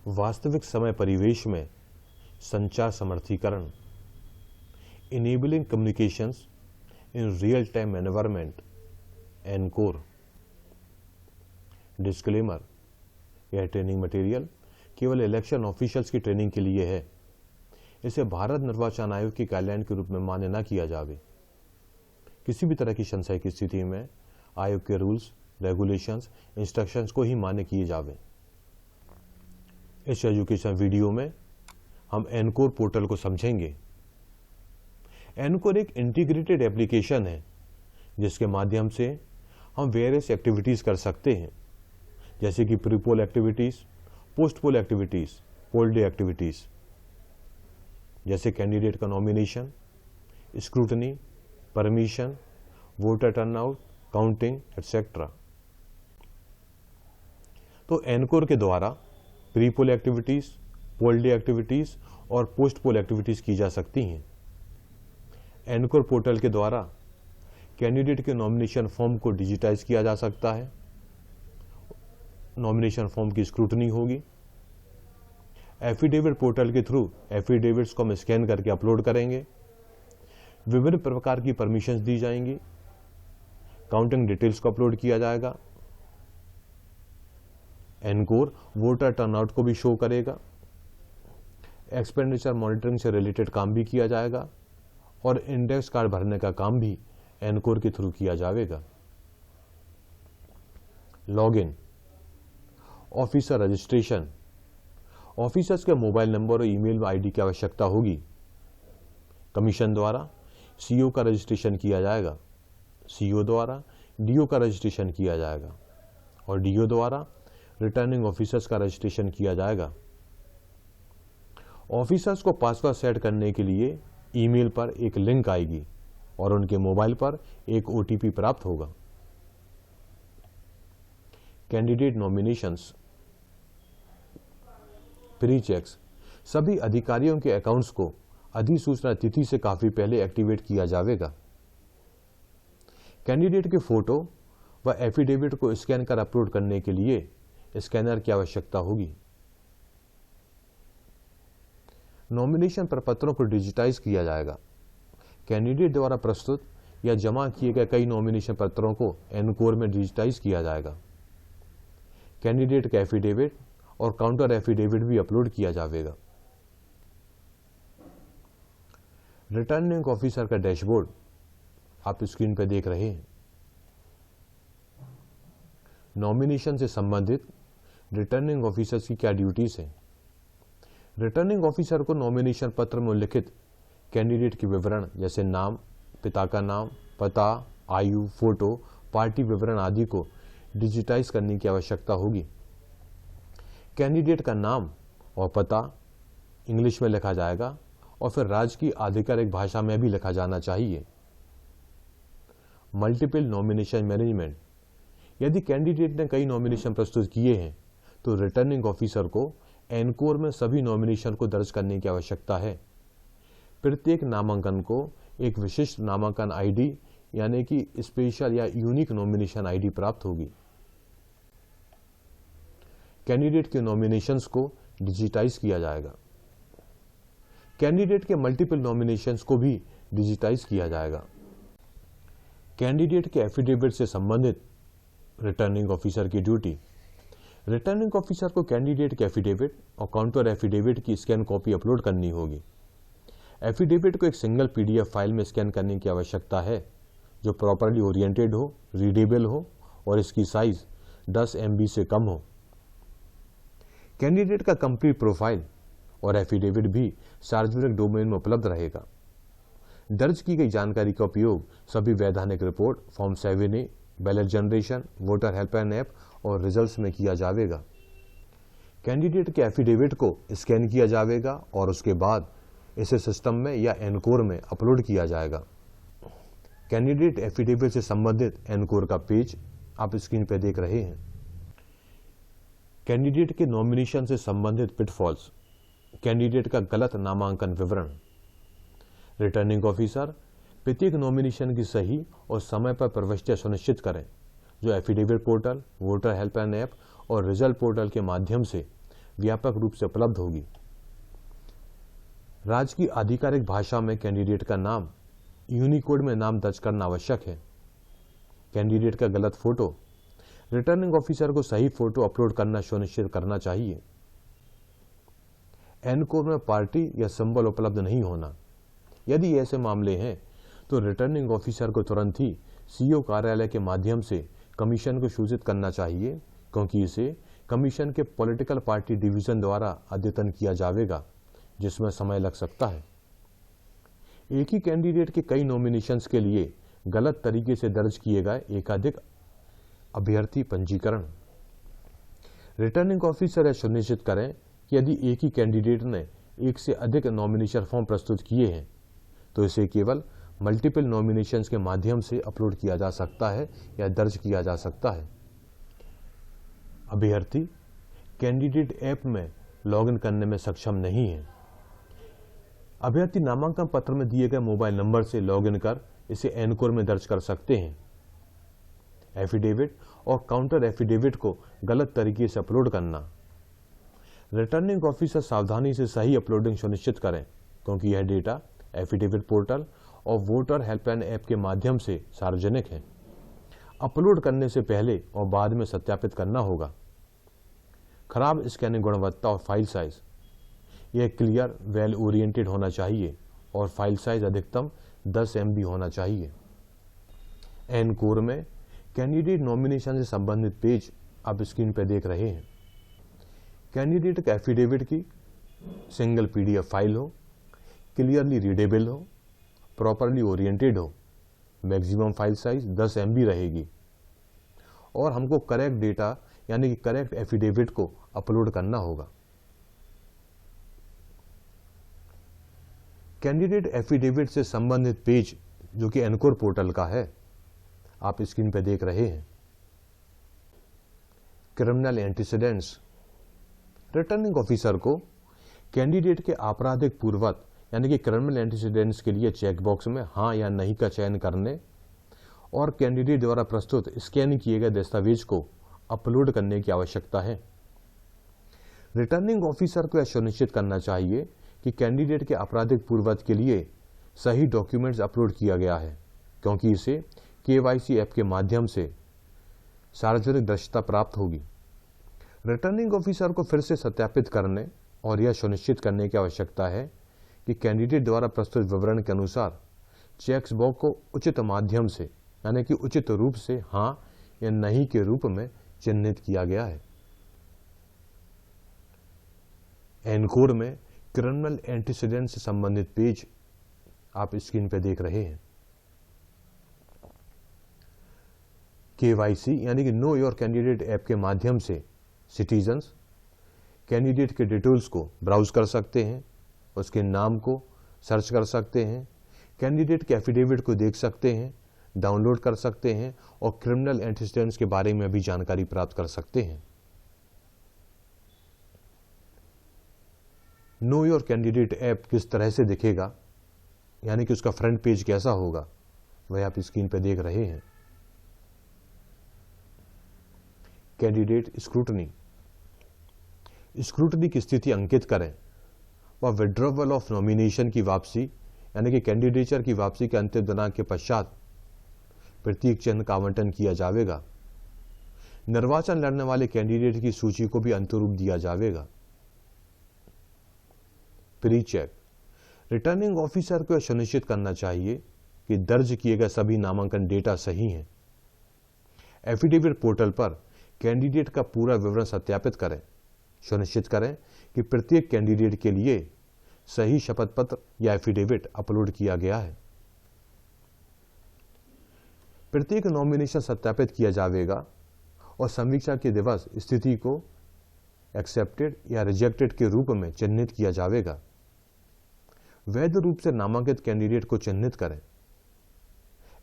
वास्तविक समय परिवेश में संचार समर्थीकरण, enabling communications in real time environment, encore. Disclaimer: यह ट्रेनिंग मटेरियल केवल इलेक्शन ऑफिशियल्स की ट्रेनिंग के लिए है। इसे भारत निर्वाचन आयोग के गाइडलाइन के रूप में मान्य न किया जावे। किसी भी तरह की संशय की स्थिति में आयोग के रूल्स, रेगुलेशंस, इंस्ट्रक्शंस को ही मान्य किए जावे। इस एजुकेशन वीडियो में हम एनकोर पोर्टल को समझेंगे। एनकोर एक इंटीग्रेटेड एप्लीकेशन है जिसके माध्यम से हम वेरियस एक्टिविटीज कर सकते हैं, जैसे कि प्री पोल एक्टिविटीज, पोस्ट पोल एक्टिविटीज, पोल डे एक्टिविटीज, जैसे कैंडिडेट का nomination, scrutiny, permission, voter turnout, counting etcetera. तो एनकोर के द्वारा pre poll activities, poll day activities और पोस्ट पोल एक्टिविटीज की जा सकती हैं। एनकोर पोर्टल के द्वारा कैंडिडेट के नॉमिनेशन फॉर्म को डिजिटाइज किया जा सकता है। नॉमिनेशन फॉर्म की स्क्रूटनी होगी। एफिडेविट पोर्टल के थ्रू एफिडेविट्स को हम स्कैन करके अपलोड करेंगे। विभिन्न प्रकार की परमिशंस दी जाएंगी। काउंटिंग डिटेल्स को अपलोड किया जाएगा। एनकोर वोटर टर्नआउट को भी शो करेगा। एक्सपेंडिचर मॉनिटरिंग से रिलेटेड काम भी किया जाएगा और इंडेक्स कार्ड भरने का काम भी एनकोर के थ्रू किया जाएगा। Login, officer registration. ऑफिसर्स के मोबाइल नंबर और ईमेल आईडी की आवश्यकता होगी। कमीशन द्वारा सीओ का रजिस्ट्रेशन किया जाएगा। सीओ द्वारा डीओ का रजिस्ट्रेशन किया जाएगा और डीओ द्वारा रिटर्निंग ऑफिसर्स का रजिस्ट्रेशन किया जाएगा। ऑफिसर्स को पासवर्ड सेट करने के लिए ईमेल पर एक लिंक आएगी और उनके मोबाइल पर एक ओटीपी प्राप्त होगा। Candidate nominations, pre checks. सभी अधिकारियों के अकाउंट्स को अधिसूचना तिथि से काफी पहले एक्टिवेट किया जाएगा। कैंडिडेट के फोटो व एफिडेविट को स्कैन कर अपलोड करने के लिए स्कैनर की आवश्यकता होगी। नॉमिनेशन प्रपत्रों को डिजिटाइज किया जाएगा। कैंडिडेट द्वारा प्रस्तुत या जमा किए गए कई नॉमिनेशन पत्रों को एनकोर में डिजिटाइज किया जाएगा। कैंडिडेट का एफिडेविट और काउंटर एफिडेविट भी अपलोड किया जाएगा। रिटर्निंग ऑफिसर का डैशबोर्ड आप स्क्रीन पर देख रहे हैं। नॉमिनेशन से संबंधित रिटर्निंग ऑफिसर्स की क्या ड्यूटीज हैं। रिटर्निंग ऑफिसर को नॉमिनेशन पत्र में उल्लिखित कैंडिडेट के विवरण जैसे नाम, पिता का नाम, पता, आयु, फोटो, पार्टी विवरण आदि को डिजिटाइज करने की आवश्यकता होगी। कैंडिडेट का नाम और पता इंग्लिश में लिखा जाएगा और फिर राज्य की आधिकारिक भाषा में भी लिखा जाना चाहिए। Multiple nomination management. यदि कैंडिडेट ने कई नॉमिनेशन प्रस्तुत किए हैं तो रिटर्निंग ऑफिसर को एनकोर में सभी नॉमिनेशन को दर्ज करने की आवश्यकता है। प्रत्येक नामांकन को एक विशिष्ट नामांकन आईडी यानी कि स्पेशल या यूनिक नॉमिनेशन आईडी प्राप्त होगी। कैंडिडेट के नॉमिनेशंस को डिजिटाइज किया जाएगा। कैंडिडेट के मल्टीपल नॉमिनेशंस को भी डिजिटाइज किया जाएगा। कैंडिडेट के एफिडेविट से संबंधित रिटर्निंग ऑफिसर की ड्यूटी। रिटर्निंग ऑफिसर को कैंडिडेट के एफिडेविट और काउंटर एफिडेविट की स्कैन कॉपी अपलोड करनी होगी। एफिडेविट को एक सिंगल पीडीएफ फाइल में स्कैन करने की आवश्यकता है जो प्रॉपर्ली ओरिएंटेड हो, रीडेबल हो और इसकी साइज 10 MB से कम हो। कैंडिडेट का कंप्लीट प्रोफाइल और एफिडेविट भी सार्वजनिक डोमेन में उपलब्ध रहेगा। दर्ज की गई जानकारी का उपयोग सभी वैधानिक report, form 7A, ballot generation, voter helpline app और रिजल्ट्स में किया जाएगा। कैंडिडेट के एफिडेविट को स्कैन किया जाएगा और उसके बाद इसे सिस्टम में या एनकोर में अपलोड किया जाएगा। कैंडिडेट एफिडेविट से संबंधित एनकोर का पेज आप स्क्रीन पर देख रहे हैं। कैंडिडेट के नॉमिनेशन से संबंधित पिटफॉल्स। कैंडिडेट का गलत नामांकन विवरण। रिटर्निंग ऑफिसर प्रत्येक नॉमिनेशन की सही और समय पर प्रविष्टि सुनिश्चित करें जो affidavit portal, voter helpline app और रिजल्ट पोर्टल के माध्यम से व्यापक रूप से उपलब्ध होगी। राज्य की आधिकारिक भाषा में कैंडिडेट का नाम यूनिकोड में नाम दर्ज करना आवश्यक है। कैंडिडेट का गलत फोटो, रिटर्निंग ऑफिसर को सही फोटो अपलोड करना सुनिश्चित करना चाहिए। एनकोर में पार्टी या सिंबल उपलब्ध नहीं होना। यदि ऐसे मामले हैं तो रिटर्निंग ऑफिसर को तुरंत ही सीओ कार्यालय के माध्यम से कमीशन को सूचित करना चाहिए, क्योंकि इसे कमीशन के पॉलिटिकल पार्टी डिवीजन द्वारा अद्यतन किया जाएगा, जिसमें समय लग सकता है। एक ही कैंडिडेट के कई नॉमिनेशंस के लिए गलत तरीके से दर्ज किए गए एकाधिक अभ्यर्थी पंजीकरण। रिटर्निंग ऑफिसर यह सुनिश्चित करें कि यदि एक ही कैंडिडेट ने एक से अधिक नॉमिनेशन फॉर्म प्रस्तुत किए हैं तो इसे केवल मल्टीपल नॉमिनेशंस के माध्यम से अपलोड किया जा सकता है या दर्ज किया जा सकता है। अभ्यर्थी कैंडिडेट ऐप में लॉगिन करने में सक्षम नहीं है। अभ्यर्थी नामांकन पत्र में दिए गए मोबाइल नंबर से लॉगिन कर इसे एनकोर में दर्ज कर सकते हैं। एफिडेविट और काउंटर एफिडेविट को गलत तरीके से अपलोड करना। रिटर्निंग ऑफिसर सावधानी से सही अपलोडिंग सुनिश्चित करें, क्योंकि यह डेटा एफिडेविट पोर्टल और वोटर हेल्पलाइन ऐप के माध्यम से सार्वजनिक है। अपलोड करने से पहले और बाद में सत्यापित करना होगा। खराब स्कैनिंग गुणवत्ता और फाइल साइज, यह क्लियर वेल ओरिएंटेड होना चाहिए और फाइल साइज अधिकतम 10 MB होना चाहिए। एनकोर में कैंडिडेट नॉमिनेशन से संबंधित पेज आप स्क्रीन पर देख रहे हैं। कैंडिडेट के एफिडेविट की सिंगल PDF फाइल हो, क्लियरली रीडेबल हो, प्रॉपरली ओरिएंटेड हो, मैक्सिमम फाइल साइज 10 MB रहेगी और हमको करेक्ट डेटा यानी कि करेक्ट एफिडेविट को अपलोड करना होगा। कैंडिडेट एफिडेविट से संबंधित पेज जो कि एनकोर पोर्टल का है, आप स्क्रीन पर देख रहे हैं। क्रिमिनल एंटीसीडेंट्स, रिटर्निंग ऑफिसर को कैंडिडेट के आपराधिक पूर्वत यानी कि क्रिमिनल एंटीसीडेंट्स के लिए चेकबॉक्स में हाँ या नहीं का चयन करने और कैंडिडेट द्वारा प्रस्तुत स्कैन किए गए दस्तावेज को अपलोड करने की आवश्यकता है। रिटर्निंग ऑफिसर को यह सुनिश्चित करना चाहिए कि कैंडिडेट के आपराधिक पूर्वत के लिए सही डॉक्यूमेंट्स अपलोड किया गया है, क्योंकि इसे KYC ऐप के माध्यम से सार्वजनिक दृश्यता प्राप्त होगी। रिटर्निंग ऑफिसर को फिर से सत्यापित करने और यह सुनिश्चित करने की आवश्यकता है कि कैंडिडेट द्वारा प्रस्तुत विवरण के अनुसार चेक बॉक्स को उचित माध्यम से यानी कि उचित रूप से हाँ या नहीं के रूप में चिन्हित किया गया है। एनकोर में क्रिमिनल एंटीसीडेंट से संबंधित पेज आप स्क्रीन पर देख रहे हैं। KYC यानी कि नो योर कैंडिडेट ऐप के माध्यम से सिटीजन्स कैंडिडेट के डिटेल्स को ब्राउज कर सकते हैं, उसके नाम को सर्च कर सकते हैं, कैंडिडेट के एफिडेविट को देख सकते हैं, डाउनलोड कर सकते हैं और क्रिमिनल एंटीसीडेंट्स के बारे में भी जानकारी प्राप्त कर सकते हैं। नो योर कैंडिडेट ऐप किस तरह से दिखेगा यानी कि उसका फ्रंट पेज कैसा होगा, वह आप स्क्रीन पर देख रहे हैं। कैंडिडेट स्क्रूटनी, स्क्रूटनी की स्थिति अंकित करें व विड्रॉवल ऑफ नॉमिनेशन की वापसी यानी कि कैंडिडेचर की वापसी के अंतिम दिनांक के पश्चात प्रतीक चिन्ह का आवंटन किया जाएगा। निर्वाचन लड़ने वाले कैंडिडेट की सूची को भी अंतरूप दिया जाएगा। प्री चेक, रिटर्निंग ऑफिसर को यह सुनिश्चित करना चाहिए कि दर्ज किए गए सभी नामांकन डेटा सही हैं। एफिडेविट पोर्टल पर कैंडिडेट का पूरा विवरण सत्यापित करें। सुनिश्चित करें कि प्रत्येक कैंडिडेट के लिए सही शपथ पत्र या एफिडेविट अपलोड किया गया है। प्रत्येक नॉमिनेशन सत्यापित किया जाएगा और समीक्षा के दिवस स्थिति को एक्सेप्टेड या रिजेक्टेड के रूप में चिन्हित किया जाएगा। वैध रूप से नामांकित कैंडिडेट को चिन्हित करें।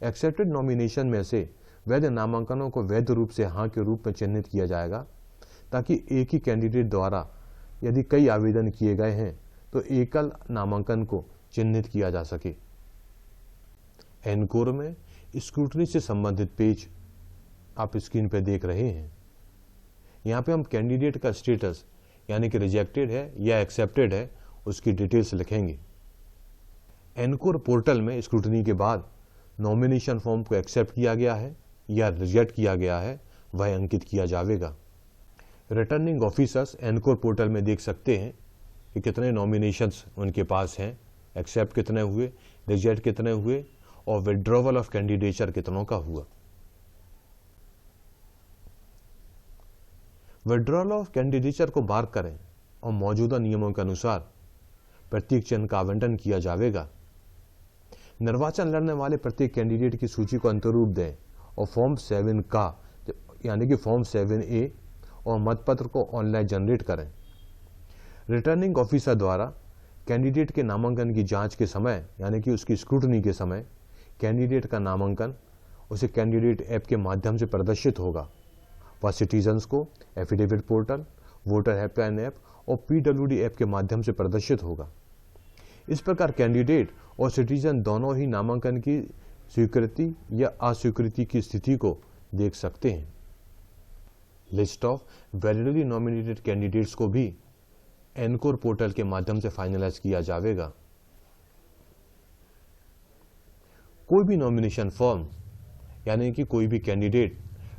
एक्सेप्टेड नॉमिनेशन में से वैध नामांकनों को वैध रूप से हाँ के रूप में चिन्हित किया जाएगा, ताकि एक ही कैंडिडेट द्वारा यदि कई आवेदन किए गए हैं तो एकल नामांकन को चिन्हित किया जा सके। एनकोर में स्क्रूटनी से संबंधित पेज आप स्क्रीन पर देख रहे हैं। यहाँ पे हम कैंडिडेट का स्टेटस यानी कि रिजेक्टेड है या एक्सेप्टेड है उसकी डिटेल्स लिखेंगे। एनकोर पोर्टल में स्क्रूटनी के बाद नॉमिनेशन फॉर्म को एक्सेप्ट किया गया है या रिजेक्ट किया गया है वह अंकित किया जाएगा। रिटर्निंग ऑफिसर्स एनकोर पोर्टल में देख सकते हैं कि कितने नॉमिनेशंस उनके पास हैं, एक्सेप्ट कितने हुए, रिजेक्ट कितने हुए और विड्रॉवल ऑफ कैंडिडेचर कितनों का हुआ। विड्रॉवल ऑफ कैंडिडेचर को बार करें और मौजूदा नियमों के अनुसार प्रत्येक चिन्ह का आवंटन किया जाएगा। निर्वाचन लड़ने वाले प्रत्येक कैंडिडेट की सूची को अंतरूप दें और फॉर्म 7 का यानी कि फॉर्म 7A और मतपत्र को ऑनलाइन जनरेट करें। रिटर्निंग ऑफिसर द्वारा कैंडिडेट के नामांकन की जांच के समय यानी कि उसकी स्क्रूटनी के समय कैंडिडेट का नामांकन उसे कैंडिडेट ऐप के माध्यम से प्रदर्शित होगा। वह सिटीजन्स को affidavit portal, voter helpline app और PWD ऐप के माध्यम से प्रदर्शित होगा। इस प्रकार कैंडिडेट और सिटीजन दोनों ही नामांकन की स्वीकृति या अस्वीकृति की स्थिति को देख सकते हैं। List of validly nominated candidates को भी एनकोर पोर्टल के माध्यम से फाइनलाइज किया जाएगा। कोई भी नॉमिनेशन फॉर्म यानी कि कोई भी कैंडिडेट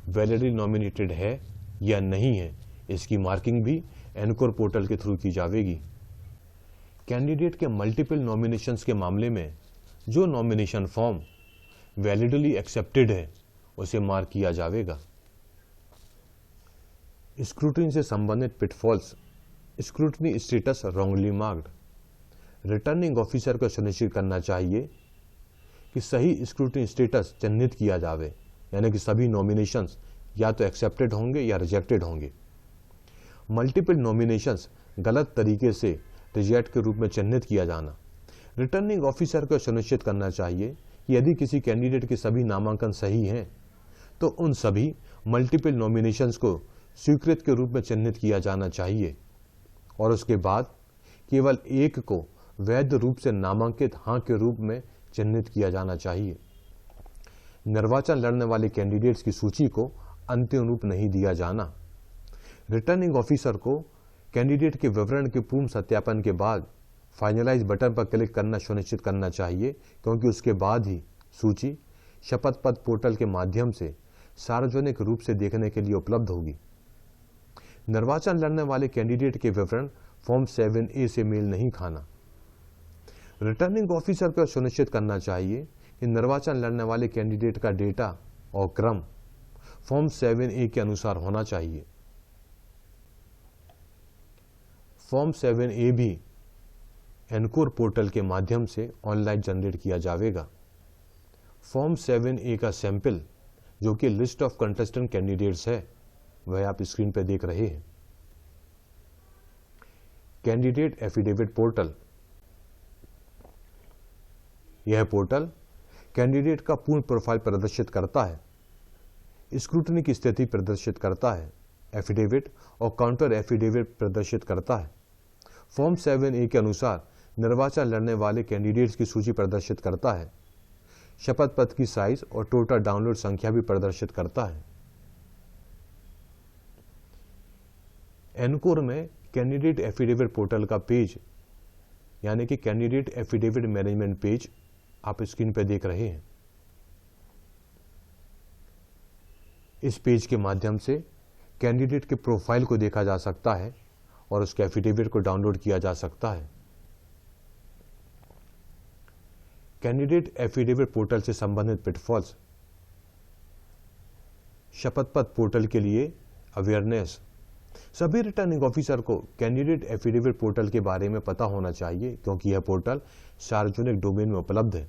वैलिडली नॉमिनेटेड है या नहीं है इसकी मार्किंग भी एनकोर पोर्टल के थ्रू की जाएगी। कैंडिडेट के मल्टीपल नॉमिनेशंस के मामले में जो नॉमिनेशन फॉर्म वैलिडली एक्सेप्टेड है उसे मार्क किया जाएगा। स्क्रूटनी से संबंधित pitfalls, scrutiny status wrongly marked. Returning officer को सुनिश्चित करना चाहिए कि सही स्क्रूटनी स्टेटस चिन्हित किया जाए यानी कि सभी नॉमिनेशंस या तो एक्सेप्टेड होंगे या रिजेक्टेड होंगे। मल्टीपल नॉमिनेशंस गलत तरीके से रिजेक्ट के रूप में चिन्हित किया जाना। रिटर्निंग ऑफिसर को सुनिश्चित करना चाहिए कि यदि किसी कैंडिडेट के सभी नामांकन सही हैं तो उन सभी मल्टीपल नॉमिनेशंस को स्वीकृत के रूप में चिन्हित किया जाना चाहिए और उसके बाद केवल एक को वैध रूप से नामांकित हाँ के रूप में चिन्हित किया जाना चाहिए। निर्वाचन लड़ने वाले कैंडिडेट्स की सूची को अंतिम रूप नहीं दिया जाना। रिटर्निंग ऑफिसर को कैंडिडेट के विवरण के पूर्ण सत्यापन के बाद फाइनलाइज बटन पर क्लिक करना सुनिश्चित करना चाहिए क्योंकि उसके बाद ही सूची शपथ पत्र पोर्टल के माध्यम से सार्वजनिक रूप से देखने के लिए उपलब्ध होगी। निर्वाचन लड़ने वाले कैंडिडेट के विवरण फॉर्म 7A से मेल नहीं खाना। रिटर्निंग ऑफिसर को सुनिश्चित करना चाहिए कि निर्वाचन लड़ने वाले कैंडिडेट का डेटा और क्रम फॉर्म 7A के अनुसार होना चाहिए। फॉर्म 7A भी एनकोर पोर्टल के माध्यम से ऑनलाइन जनरेट किया जाएगा। फॉर्म 7A का सैंपल जो कि लिस्ट ऑफ कंटेस्टेंट कैंडिडेट्स है वह आप स्क्रीन पर देख रहे हैं। कैंडिडेट एफिडेविट पोर्टल, यह पोर्टल कैंडिडेट का पूर्ण प्रोफाइल प्रदर्शित करता है, स्क्रूटनी की स्थिति प्रदर्शित करता है, एफिडेविट और काउंटर एफिडेविट प्रदर्शित करता है। फॉर्म 7A के अनुसार निर्वाचन लड़ने वाले कैंडिडेट्स की सूची प्रदर्शित करता है, शपथ पत्र की साइज और टोटल डाउनलोड संख्या भी प्रदर्शित करता है। एनकोर में कैंडिडेट एफिडेविट पोर्टल का पेज यानी कि कैंडिडेट एफिडेविट मैनेजमेंट पेज आप स्क्रीन पर देख रहे हैं। इस पेज के माध्यम से कैंडिडेट के प्रोफाइल को देखा जा सकता है और उसके एफिडेविट को डाउनलोड किया जा सकता है। कैंडिडेट एफिडेविट पोर्टल से संबंधित पिटफॉल्स, शपथ पत्र पोर्टल के लिए अवेयरनेस। सभी रिटर्निंग ऑफिसर को कैंडिडेट एफिडेविट पोर्टल के बारे में पता होना चाहिए क्योंकि यह पोर्टल सार्वजनिक डोमेन में उपलब्ध है।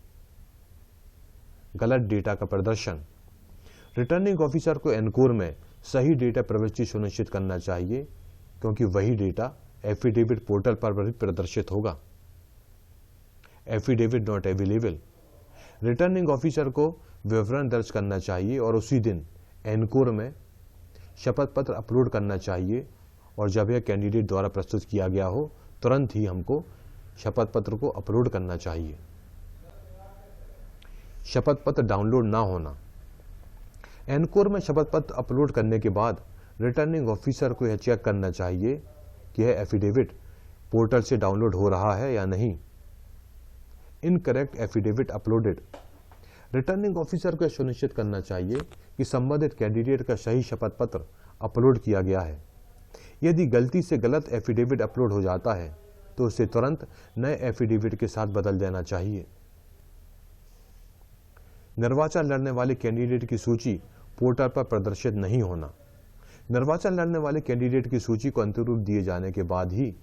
गलत डेटा का प्रदर्शन, रिटर्निंग ऑफिसर को एनकोर में सही डेटा प्रविष्टि सुनिश्चित करना चाहिए क्योंकि वही डेटा एफिडेविट पोर्टल पर भी प्रदर्शित होगा। Affidavit not available, returning officer को विवरण दर्ज करना चाहिए और उसी दिन एनकोर में शपथ पत्र अपलोड करना चाहिए और जब यह कैंडिडेट द्वारा प्रस्तुत किया गया हो तुरंत ही हमको शपथ पत्र को अपलोड करना चाहिए। शपथ पत्र डाउनलोड ना होना, एनकोर में शपथ पत्र अपलोड करने के बाद रिटर्निंग ऑफिसर को यह चेक करना चाहिए कि यह एफिडेविट पोर्टल से डाउनलोड हो रहा है या नहीं। Incorrect affidavit uploaded. Returning officer को सुनिश्चित करना चाहिए कि संबंधित कैंडिडेट का सही शपथ पत्र अपलोड किया गया है। यदि गलती से गलत एफिडेविट अपलोड हो जाता है तो उसे तुरंत नए एफिडेविट के साथ बदल देना चाहिए। निर्वाचन लड़ने वाले कैंडिडेट की सूची पोर्टल पर प्रदर्शित नहीं होना। निर्वाचन लड़ने वाले कैंडिडेट की सूची को अंतिम रूप दिए जाने के बाद ही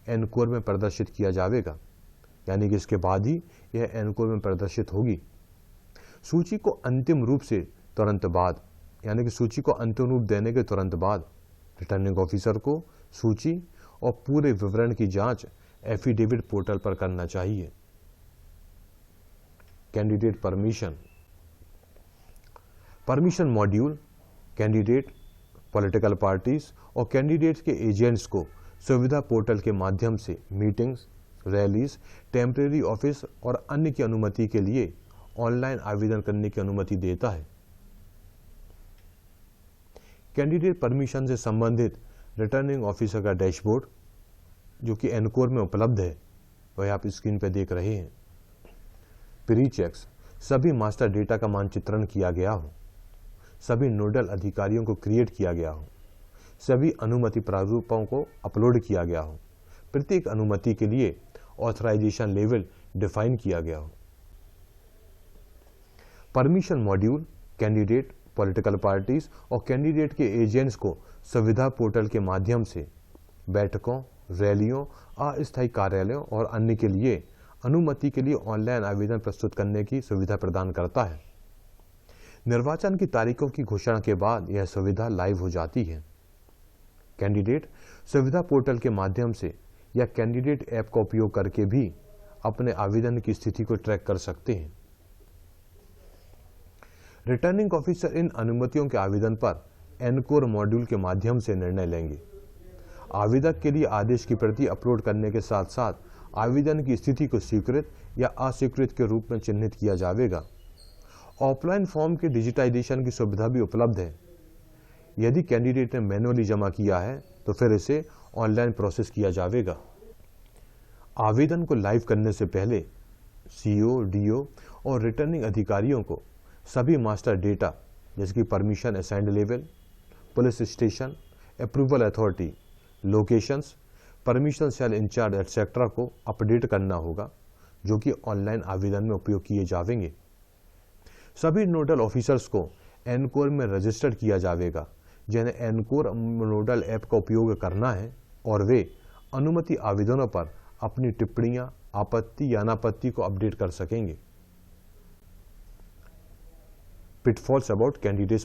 एनकोर में प्रदर्शित किया जाएगा, यानी कि इसके बाद ही यह एनकोर में प्रदर्शित होगी। सूची को अंतिम रूप से तुरंत बाद, यानी कि सूची को अंतिम रूप देने के तुरंत बाद रिटर्निंग ऑफिसर को सूची और पूरे विवरण की जांच एफिडेविट पोर्टल पर करना चाहिए। Candidate permission module candidate, political parties और कैंडिडेट्स के एजेंट्स को सुविधा पोर्टल के माध्यम से मीटिंग्स, रैलीज, टेम्परेरी ऑफिस और अन्य की अनुमति के लिए ऑनलाइन आवेदन करने की अनुमति देता है। कैंडिडेट परमिशन से संबंधित रिटर्निंग ऑफिसर का डैशबोर्ड जो कि एनकोर में उपलब्ध है, वह आप स्क्रीन पर देख रहे हैं। प्री चेक्स, सभी मास्टर डेटा का मानचित्रण किया गया हो, सभी नोडल अधिकारियों को क्रिएट किया गया हो, सभी अनुमति प्रारूपों को अपलोड किया गया हो, प्रत्येक अनुमति के लिए ऑथराइजेशन लेवल डिफाइन किया गया हो। Permission module candidate, political parties और कैंडिडेट के एजेंट्स को सुविधा पोर्टल के माध्यम से बैठकों, रैलियों, अस्थायी कार्यालयों और अन्य के लिए अनुमति के लिए ऑनलाइन आवेदन प्रस्तुत करने की सुविधा प्रदान करता है। निर्वाचन की तारीखों की घोषणा के बाद यह सुविधा लाइव हो जाती है। कैंडिडेट सुविधा पोर्टल के माध्यम से या कैंडिडेट ऐप का उपयोग करके भी अपने आवेदन की स्थिति को ट्रैक कर सकते हैं। रिटर्निंग ऑफिसर इन अनुमतियों के आवेदन पर एनकोर मॉड्यूल के माध्यम से निर्णय लेंगे। आवेदक के लिए आदेश की प्रति अपलोड करने के साथ साथ आवेदन की स्थिति को स्वीकृत या अस्वीकृत के रूप में चिन्हित किया जाएगा। ऑफलाइन फॉर्म के डिजिटाइजेशन की सुविधा भी उपलब्ध है। यदि कैंडिडेट ने मैनुअली जमा किया है तो फिर इसे ऑनलाइन प्रोसेस किया जाएगा। आवेदन को लाइव करने से पहले सीओ, डीओ और रिटर्निंग अधिकारियों को सभी मास्टर डेटा जैसे कि permission assigned level, police station, approval authority, locations, permission cell incharge etcetera को अपडेट करना होगा, जो कि ऑनलाइन आवेदन में उपयोग किए जाएंगे। सभी नोडल ऑफिसर्स को एनकोर में रजिस्टर्ड किया जाएगा जिन्हें एनकोर नोडल ऐप का उपयोग करना है, और वे अनुमति आवेदनों पर अपनी टिप्पणियां, आपत्ति या अनापत्ति को अपडेट कर सकेंगे। Pitfalls about candidates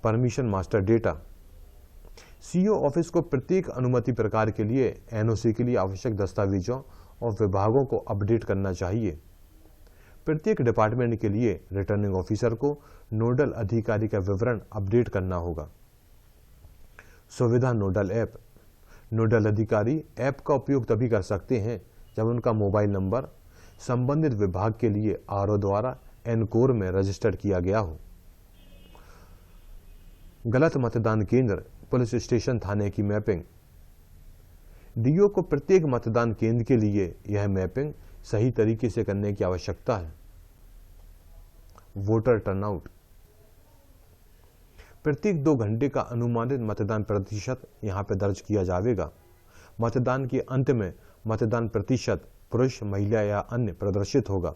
permission master data. CO office को प्रत्येक अनुमति प्रकार के लिए एनओसी के लिए आवश्यक दस्तावेजों और विभागों को अपडेट करना चाहिए। प्रत्येक डिपार्टमेंट के लिए रिटर्निंग ऑफिसर को नोडल अधिकारी का विवरण अपडेट करना होगा। सुविधा नोडल ऐप। नोडल अधिकारी ऐप का उपयोग तभी कर सकते हैं जब उनका मोबाइल नंबर संबंधित विभाग के लिए आरओ द्वारा एनकोर में रजिस्टर्ड किया गया हो। गलत मतदान केंद्र, पुलिस स्टेशन, थाने की मैपिंग। डीओ को प्रत्येक मतदान केंद्र के लिए यह मैपिंग सही तरीके से करने की आवश्यकता है। Voter turnout. प्रत्येक 2 घंटे का अनुमानित मतदान प्रतिशत यहां पर दर्ज किया जाएगा। मतदान के अंत में मतदान प्रतिशत पुरुष, महिला या अन्य प्रदर्शित होगा।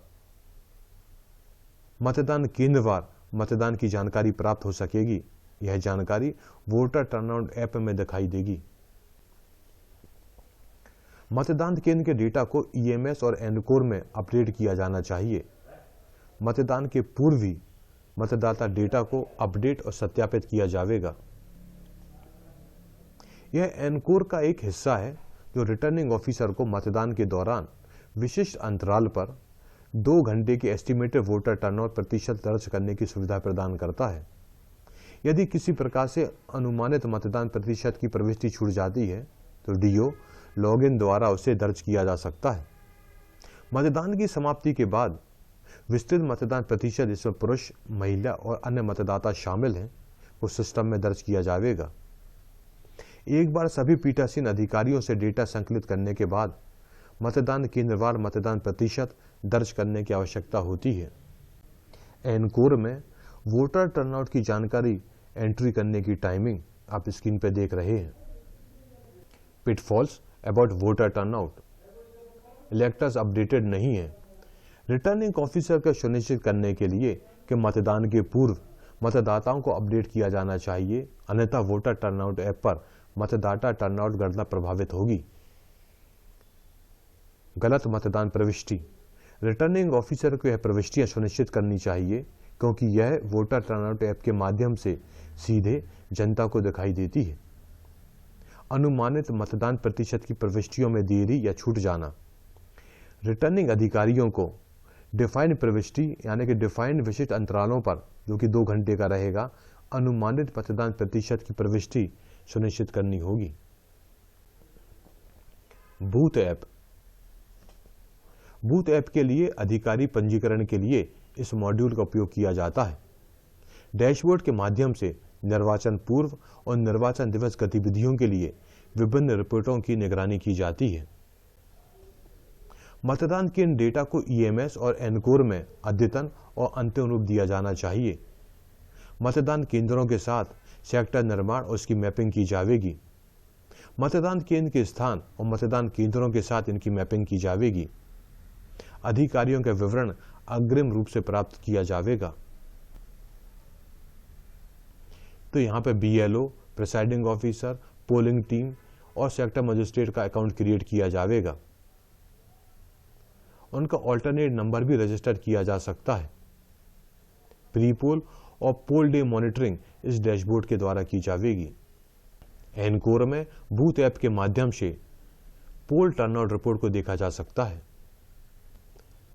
मतदान केंद्रवार मतदान की जानकारी प्राप्त हो सकेगी। यह जानकारी वोटर टर्नआउट ऐप में दिखाई देगी। मतदान केंद्र के डेटा को ईएमएस और एनकोर में अपडेट किया जाना चाहिए। मतदान के पूर्व ही मतदाता डेटा को अपडेट और सत्यापित किया जाएगा। यह एनकोर का एक हिस्सा है जो रिटर्निंग ऑफिसर को मतदान के दौरान विशिष्ट अंतराल पर 2 घंटे की एस्टिमेटेड वोटर टर्नआउट प्रतिशत दर्ज करने की सुविधा प्रदान करता है। यदि किसी प्रकार से अनुमानित मतदान प्रतिशत की प्रविष्टि छूट जाती है तो डीओ लॉगिन द्वारा उसे दर्ज किया जा सकता है। मतदान की समाप्ति के बाद विस्तृत मतदान प्रतिशत जिसमें पुरुष, महिला और अन्य मतदाता शामिल हैं वो सिस्टम में दर्ज किया जाएगा। एक बार सभी पीठासीन अधिकारियों से डेटा संकलित करने के बाद मतदान केंद्रवार मतदान प्रतिशत दर्ज करने की आवश्यकता होती है। एनकोर में वोटर टर्नआउट की जानकारी एंट्री करने की टाइमिंग आप स्क्रीन पर देख रहे हैं। Pitfalls about voter turnout, electors updated नहीं है। रिटर्निंग ऑफिसर को सुनिश्चित करने के लिए कि मतदान के पूर्व मतदाताओं को अपडेट किया जाना चाहिए, अन्यथा वोटर टर्नआउट ऐप पर मतदाता टर्नआउट गणना प्रभावित होगी। गलत मतदान प्रविष्टि, रिटर्निंग ऑफिसर को यह प्रविष्टियां सुनिश्चित करनी चाहिए क्योंकि यह वोटर टर्नआउट ऐप के माध्यम से सीधे जनता को दिखाई देती है। अनुमानित मतदान प्रतिशत की प्रविष्टियों में देरी या छूट जाना, रिटर्निंग अधिकारियों को डिफाइंड प्रविष्टि यानी कि डिफाइंड विशिष्ट अंतरालों पर, जो कि 2 घंटे का रहेगा, अनुमानित मतदान प्रतिशत की प्रविष्टि सुनिश्चित करनी होगी। बूथ ऐप, बूथ ऐप के लिए अधिकारी पंजीकरण के लिए इस मॉड्यूल का उपयोग किया जाता है। डैशबोर्ड के माध्यम से निर्वाचन पूर्व और निर्वाचन दिवस गतिविधियों के लिए विभिन्न रिपोर्टों की निगरानी की जाती है। मतदान केंद्र डेटा को ईएमएस और एनकोर में अद्यतन और अंतिम रूप दिया जाना चाहिए। मतदान केंद्रों के साथ सेक्टर निर्माण और उसकी मैपिंग की जाएगी। मतदान केंद्र के स्थान और मतदान केंद्रों के साथ इनकी मैपिंग की जाएगी। अधिकारियों का विवरण अग्रिम रूप से प्राप्त किया जाएगा। तो यहाँ पे BLO, presiding officer, polling team और सेक्टर मजिस्ट्रेट का अकाउंट क्रिएट किया जाएगा। उनका ऑल्टरनेट नंबर भी रजिस्टर किया जा सकता है। प्री पोल और पोल डे मॉनिटरिंग इस डैशबोर्ड के द्वारा की जाएगी। एनकोर में बूथ ऐप के माध्यम से पोल टर्नआउट रिपोर्ट को देखा जा सकता है।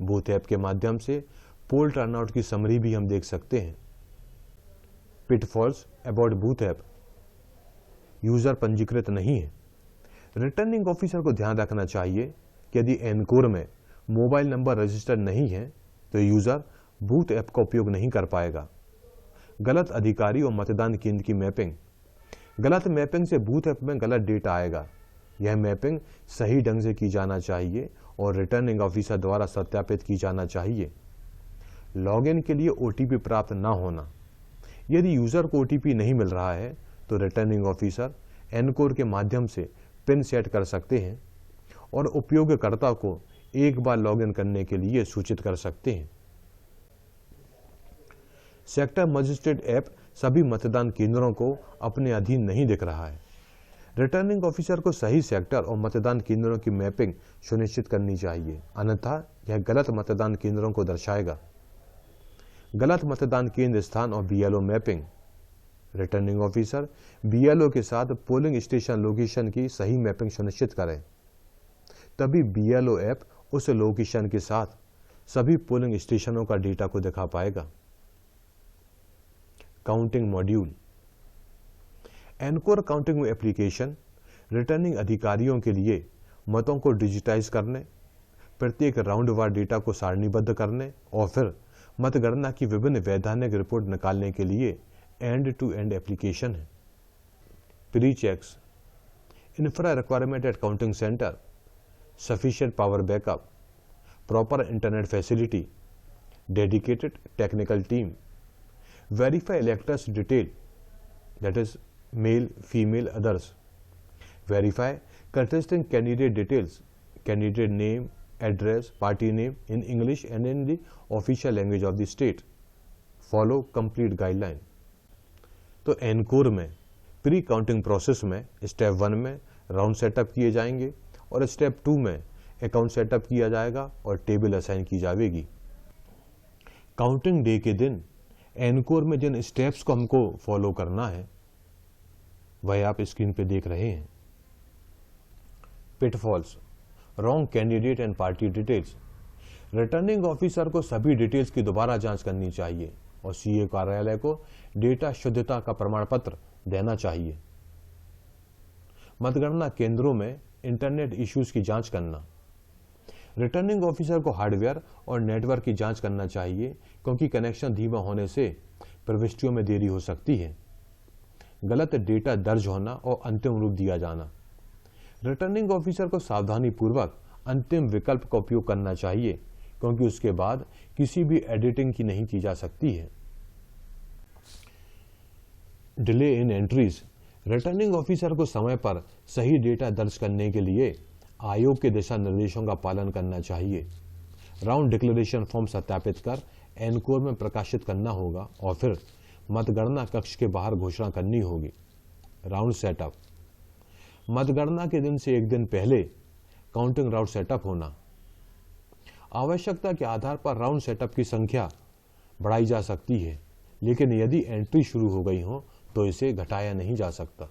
बूथ ऐप के माध्यम से पोल टर्नआउट की समरी भी हम देख सकते हैं। Pitfalls about booth app, user पंजीकृत नहीं है। रिटर्निंग ऑफिसर को ध्यान रखना चाहिए कि यदि एनकोर में मोबाइल नंबर रजिस्टर नहीं है तो यूजर बूथ ऐप का उपयोग नहीं कर पाएगा। गलत अधिकारी और मतदान केंद्र की मैपिंग, गलत मैपिंग से बूथ ऐप में गलत डेटा आएगा। यह मैपिंग सही ढंग से की जाना चाहिए और रिटर्निंग ऑफिसर द्वारा सत्यापित की जाना चाहिए। लॉगिन के लिए ओटीपी प्राप्त न होना, यदि यूजर को ओटीपी नहीं मिल रहा है तो रिटर्निंग ऑफिसर एनकोर के माध्यम से पिन सेट कर सकते हैं और उपयोगकर्ता को एक बार लॉगिन करने के लिए सूचित कर सकते हैं। सेक्टर मजिस्ट्रेट ऐप सभी मतदान केंद्रों को अपने अधीन नहीं दिख रहा है। रिटर्निंग ऑफिसर को सही सेक्टर और मतदान केंद्रों की मैपिंग सुनिश्चित करनी चाहिए, अन्यथा यह गलत मतदान केंद्रों को दर्शाएगा। गलत मतदान केंद्र स्थान और BLO mapping, returning officer BLO के साथ पोलिंग स्टेशन लोकेशन की सही मैपिंग सुनिश्चित करें, तभी बीएलओ ऐप उस लोकेशन के साथ सभी पोलिंग स्टेशनों का डेटा को दिखा पाएगा। Counting module, encore counting application returning अधिकारियों के लिए मतों को डिजिटाइज करने, प्रत्येक राउंड वार डेटा को सारणीबद्ध करने और फिर मतगणना की विभिन्न वैधानिक रिपोर्ट निकालने के लिए एंड टू एंड एप्लीकेशन है। Pre checks, infra requirement at counting centre, sufficient power backup, proper internet facility, dedicated technical team, verify electors detail, that is male, female, others, verify contesting candidate details, candidate name, address, party name in English and in the official language of the state, follow complete guideline। तो encore में pre counting process में step 1 में round setup किए जाएंगे और step 2 में account setup किया जाएगा और टेबल असाइन की जाएगी। काउंटिंग डे के दिन एनकोर में जिन स्टेप्स को हमको फॉलो करना है वह आप स्क्रीन पे देख रहे हैं। Pitfalls, wrong candidate and party details, returning officer को सभी डिटेल्स की दोबारा जांच करनी चाहिए और सीए कार्यालय को डेटा शुद्धता का प्रमाण पत्र देना चाहिए। मतगणना केंद्रों में इंटरनेट इश्यूज की जांच करना, रिटर्निंग ऑफिसर को हार्डवेयर और नेटवर्क की जांच करना चाहिए क्योंकि कनेक्शन धीमा होने से प्रविष्टियों में देरी हो सकती है। गलत डेटा दर्ज होना और अंतिम रूप दिया जाना। रिटर्निंग ऑफिसर को सावधानी पूर्वक अंतिम विकल्प का उपयोग करना चाहिए, क्योंकि उसके बाद किसी भी एडिटिंग की नहीं की जा सकती है। Delay in entries. Returning officer को समय पर सही डेटा दर्ज करने के लिए आयोग के दिशा निर्देशों का पालन करना चाहिए। राउंड डिक्लेरेशन फॉर्म सत्यापित कर एनकोर में प्रकाशित करना होगा और फिर मतगणना कक्ष के बाहर घोषणा करनी होगी। Round setup. मतगणना के दिन से एक दिन पहले काउंटिंग राउंड सेटअप होना। आवश्यकता के आधार पर राउंड सेटअप की संख्या बढ़ाई जा सकती है, लेकिन यदि एंट्री शुरू हो गई हो तो इसे घटाया नहीं जा सकता।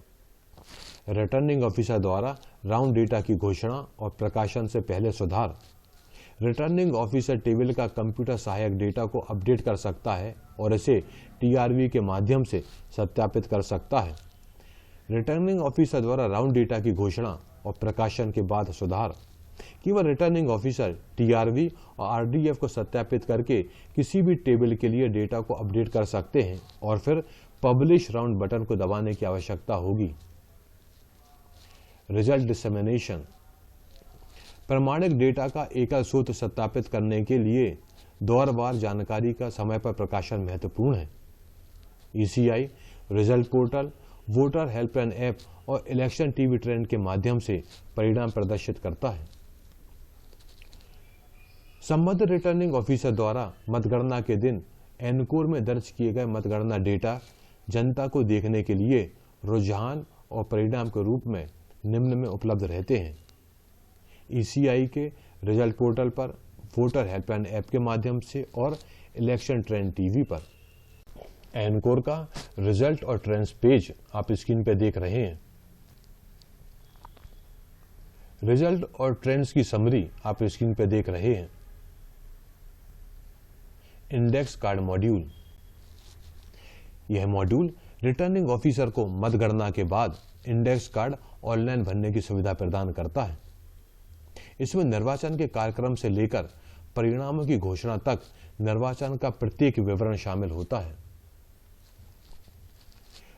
रिटर्निंग ऑफिसर द्वारा राउंड डेटा की घोषणा और प्रकाशन से पहले सुधार। रिटर्निंग ऑफिसर टेबल का कंप्यूटर सहायक डेटा को अपडेट कर सकता है और इसे टीआरवी के माध्यम से सत्यापित कर सकता है। रिटर्निंग ऑफिसर द्वारा राउंड डेटा की घोषणा और प्रकाशन के बाद सुधार। केवल रिटर्निंग ऑफिसर टीआरवी और आरडीएफ को सत्यापित करके किसी भी टेबल के लिए डेटा को अपडेट कर सकते हैं और फिर पब्लिश राउंड बटन को दबाने की आवश्यकता होगी। Result dissemination. प्रमाणिक डेटा का एकल स्रोत सत्यापित करने के लिए दौरवार जानकारी का समय पर प्रकाशन महत्वपूर्ण है। ECI, result portal, voter helpline app और इलेक्शन टीवी ट्रेंड के माध्यम से परिणाम प्रदर्शित करता है। संबद्ध रिटर्निंग ऑफिसर द्वारा मतगणना के दिन एनकोर में दर्ज किए गए मतगणना डेटा जनता को देखने के लिए रुझान और परिणाम के रूप में निम्न में उपलब्ध रहते हैं। ईसीआई के रिजल्ट पोर्टल पर, वोटर हेल्पलाइन ऐप के माध्यम से और इलेक्शन ट्रेंड टीवी पर। एनकोर का रिजल्ट और ट्रेंड्स पेज आप स्क्रीन पर देख रहे हैं। रिजल्ट और ट्रेंड्स की समरी आप स्क्रीन पर देख रहे हैं। Index card module. यह मॉड्यूल रिटर्निंग ऑफिसर को मतगणना के बाद इंडेक्स कार्ड ऑनलाइन भरने की सुविधा प्रदान करता है। इसमें निर्वाचन के कार्यक्रम से लेकर परिणामों की घोषणा तक निर्वाचन का प्रत्येक विवरण शामिल होता है।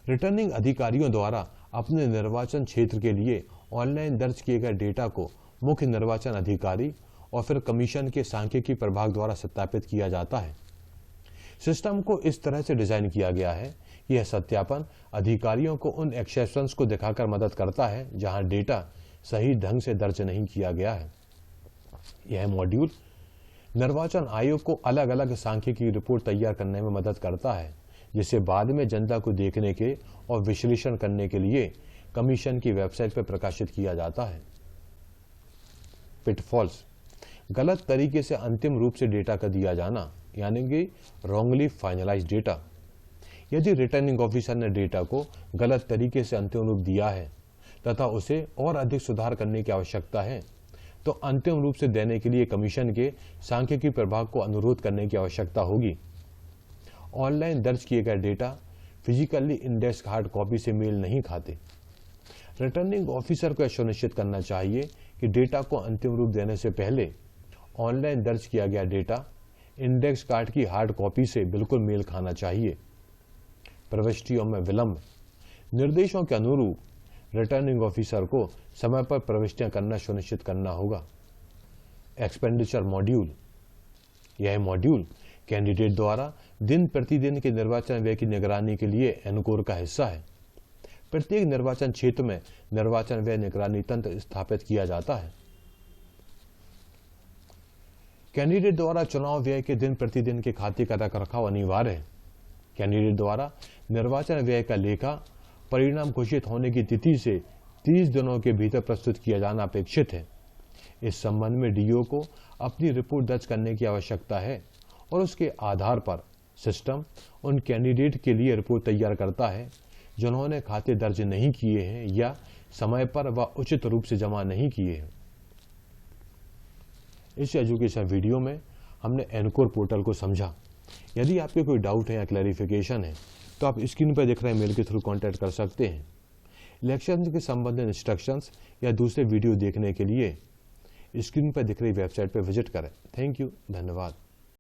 रिटर्निंग अधिकारियों द्वारा अपने निर्वाचन क्षेत्र के लिए ऑनलाइन दर्ज किए गए डेटा को मुख्य निर्वाचन अधिकारी और फिर कमीशन के सांख्यिकी प्रभाग द्वारा सत्यापित किया जाता है। सिस्टम को इस तरह से डिजाइन किया गया है कि यह सत्यापन अधिकारियों को उन एक्सेप्शंस को दिखाकर मदद करता है जहां डेटा सही ढंग से दर्ज नहीं किया गया है। यह मॉड्यूल निर्वाचन आयोग को अलग अलग सांख्यिकी रिपोर्ट तैयार करने में मदद करता है, जिसे बाद में जनता को देखने के और विश्लेषण करने के लिए कमीशन की वेबसाइट पर प्रकाशित किया जाता है। पिटफॉल्स। गलत तरीके से अंतिम रूप से डेटा का दिया जाना, यानी कि रॉन्गली फाइनलाइज्ड डेटा। यदि रिटर्निंग ऑफिसर ने डेटा को गलत तरीके से अंतिम रूप दिया है तथा उसे और अधिक सुधार करने की आवश्यकता है, तो अंतिम रूप से देने के लिए कमीशन के सांख्यिकी प्रभाग को अनुरोध करने की आवश्यकता होगी। ऑनलाइन दर्ज किए गए data physically index hard copy से मेल नहीं खाते। रिटर्निंग ऑफिसर को यह सुनिश्चित करना चाहिए कि डेटा को अंतिम रूप देने से पहले ऑनलाइन दर्ज किया गया डेटा इंडेक्स कार्ड की हार्ड कॉपी से बिल्कुल मेल खाना चाहिए। प्रविष्टियों में विलंब। निर्देशों के अनुरूप रिटर्निंग ऑफिसर को समय पर प्रविष्टियां करना सुनिश्चित करना होगा। Expenditure module. यह मॉड्यूल कैंडिडेट द्वारा दिन प्रतिदिन के निर्वाचन व्यय की निगरानी के लिए एनकोर का हिस्सा है। प्रत्येक निर्वाचन क्षेत्र में निर्वाचन व्यय निगरानी तंत्र स्थापित किया जाता है। कैंडिडेट द्वारा चुनाव व्यय के दिन प्रतिदिन के खाते का रखरखाव अनिवार्य है। कैंडिडेट द्वारा निर्वाचन व्यय का लेखा परिणाम घोषित होने की तिथि से 30 दिनों के भीतर प्रस्तुत किया जाना अपेक्षित है। इस संबंध में डीओ को अपनी रिपोर्ट दर्ज करने की आवश्यकता है और उसके आधार पर सिस्टम उन कैंडिडेट के लिए रिपोर्ट तैयार करता है जिन्होंने खाते दर्ज नहीं किए हैं या समय पर व उचित रूप से जमा नहीं किए हैं। इस एजुकेशन वीडियो में हमने एनकोर पोर्टल को समझा। यदि आपके कोई डाउट है या क्लैरिफिकेशन है तो आप स्क्रीन पर दिख रहे मेल के थ्रू कांटेक्ट कर सकते हैं। इलेक्शन के संबंधित इंस्ट्रक्शंस या दूसरे वीडियो देखने के लिए स्क्रीन पर दिख रही वेबसाइट पर विजिट करें। थैंक यू, धन्यवाद।